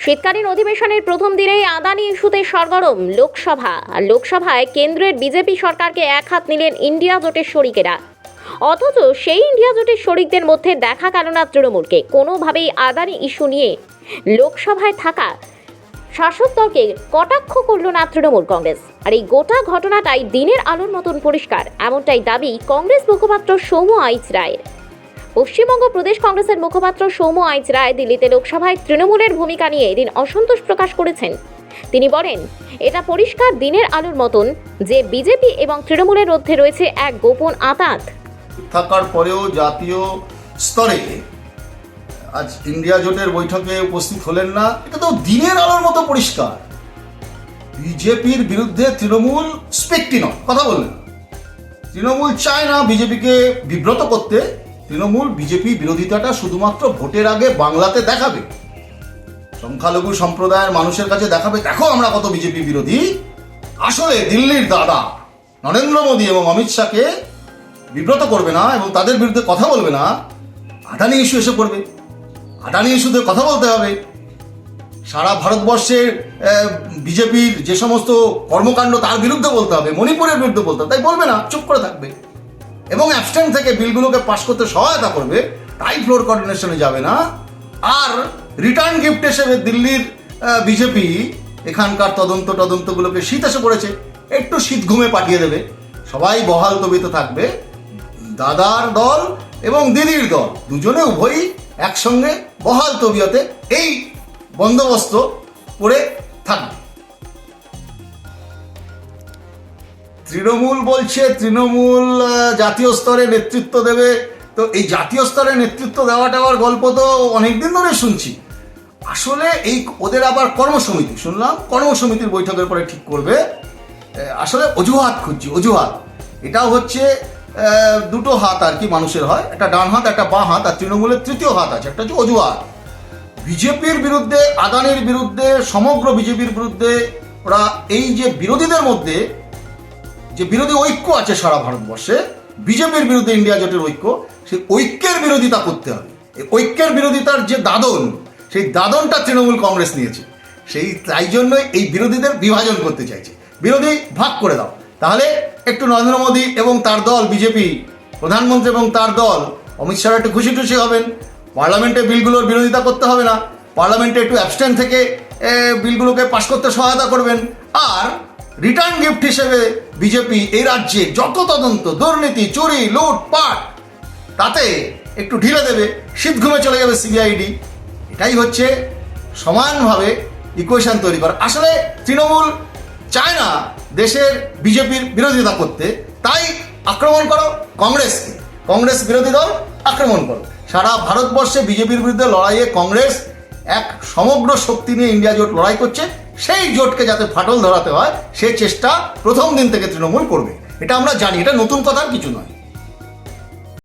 শীতকালীন অধিবেশনের প্রথম দিনেই আদানি ইস্যুতে সরগরম লোকসভা। আর লোকসভায় কেন্দ্রের বিজেপি সরকারকে এক হাত নিলেন ইন্ডিয়া জোটের শরিকেরা। অথচ সেই ইন্ডিয়া জোটের শরিকদের মধ্যে দেখা গেল না তৃণমূলকে। কোনোভাবেই আদানি ইস্যু নিয়ে লোকসভায় থাকা শাসক দলকে কটাক্ষ করল না তৃণমূল কংগ্রেস। আর এই গোটা ঘটনাটাই দিনের আলোর মতন পরিষ্কার, এমনটাই দাবি কংগ্রেস মুখপাত্র সৌম্য আইচ রায়ের। পশ্চিমবঙ্গ প্রদেশ কংগ্রেসের মুখপাত্র সৌম্য আইচ রায় দিল্লিতে লোকসভায় তৃণমূলের ভূমিকা নিয়ে এদিন অসন্তোষ প্রকাশ করেছেন। তিনি বলেন, এটা পরিষ্কার দিনের আলোর মতন যে বিজেপি এবং তৃণমূলের মধ্যে রয়েছে এক গোপন আঁতাত। থাকার পরেও জাতীয় স্তরে আজ ইন্ডিয়া জোটের বৈঠকে উপস্থিত হলেন না, এটা তো দিনের আলোর মতো পরিষ্কার। বিজেপির বিরুদ্ধে তৃণমূল স্পেক্টি নয়, কথা বললেন। তৃণমূল চায় না বিজেপিকে বিব্রত করতে। তৃণমূল বিজেপি বিরোধিতাটা শুধুমাত্র ভোটের আগে বাংলাতে দেখাবে, সংখ্যালঘু সম্প্রদায়ের মানুষের কাছে দেখাবে, দেখো আমরা কত বিজেপি বিরোধী। আসলে দিল্লির দাদা নরেন্দ্র মোদী এবং অমিত শাহকে বিব্রত করবে না এবং তাদের বিরুদ্ধে কথা বলবে না। আদানি ইস্যু এসে পড়বে, আদানি ইস্যুতে কথা বলতে হবে। সারা ভারতবর্ষের বিজেপির যে সমস্ত কর্মকাণ্ড তার বিরুদ্ধে বলতে হবে, মণিপুরের বিরুদ্ধে বলতে হবে, তাই বলবে না, চুপ করে থাকবে এবং অ্যাবস্টেন থেকে বিলগুলোকে পাশ করতে সহায়তা করবে। তাই ফ্লোর কোঅর্ডিনেশনে যাবে না। আর রিটার্ন গিফট হিসেবে দিল্লির বিজেপি এখানকার তদন্তগুলোকে শীত এসে পড়েছে, একটু শীত ঘুমে পাঠিয়ে দেবে। সবাই বহাল তবিতে থাকবে। দাদার দল এবং দিদির দল দুজনে উভয়ই একসঙ্গে বহাল তবিয়তে এই বন্দোবস্ত করে থাকবে। তৃণমূল বলছে তৃণমূল জাতীয় স্তরে নেতৃত্ব দেবে। তো এই জাতীয় স্তরে নেতৃত্ব দেওয়ার গল্প তো অনেকদিন ধরে শুনছি। আসলে এই ওদের আবার কর্মসমিতি, শুনলাম কর্মসমিতির বৈঠকের পরে ঠিক করবে। আসলে অজুহাত খুঁজছি, অজুহাত। এটাও হচ্ছে দুটো হাত আর কি মানুষের হয়, একটা ডান হাত একটা বাঁ হাত, আর তৃণমূলের তৃতীয় হাত আছে, একটা হচ্ছে অজুহাত। বিজেপির বিরুদ্ধে, আদানির বিরুদ্ধে, সমগ্র বিজেপির বিরুদ্ধে ওরা এই যে বিরোধীদের মধ্যে যে বিরোধী ঐক্য আছে সারা ভারতবর্ষে, বিজেপির বিরুদ্ধে ইন্ডিয়া জোটের ঐক্য, সেই ঐক্যের বিরোধিতা করতে হবে। এই ঐক্যের বিরোধিতার যে দাদন, সেই দাদনটা তৃণমূল কংগ্রেস নিয়েছে। তাই জন্যই এই বিরোধীদের বিভাজন করতে চাইছে, বিরোধী ভাগ করে দাও, তাহলে একটু নরেন্দ্র মোদী এবং তার দল বিজেপি প্রধানমন্ত্রী এবং তার দল অমিত শাহ একটু খুশি টুশি হবেন। পার্লামেন্টে বিলগুলোর বিরোধিতা করতে হবে না, পার্লামেন্টে একটু অ্যাবস্টেন থেকে বিলগুলোকে পাশ করতে সহায়তা করবেন। আর রিটার্ন গিফট হিসেবে বিজেপি এই রাজ্যে যত তদন্ত, দুর্নীতি, চুরি, লুটপাট, তাতে একটু ঢিলে দেবে, শীত ঘুমে চলে যাবে সিবিআইডি। এটাই হচ্ছে সমানভাবে ইকুয়েশন তৈরি করা। আসলে তৃণমূল চায় না দেশের বিজেপির বিরোধিতা করতে, তাই আক্রমণ করো কংগ্রেসকে, কংগ্রেস বিরোধী দল আক্রমণ করো। সারা ভারতবর্ষে বিজেপির বিরুদ্ধে লড়াইয়ে কংগ্রেস এক সমগ্র শক্তি নিয়ে ইন্ডিয়া জোট লড়াই করছে। সেই জোটকে যাতে ফাটল ধরাতে হয় সে চেষ্টা প্রথম দিন থেকে তৃণমূল করবে, এটা আমরা জানি, এটা নতুন কথার কিছু নয়।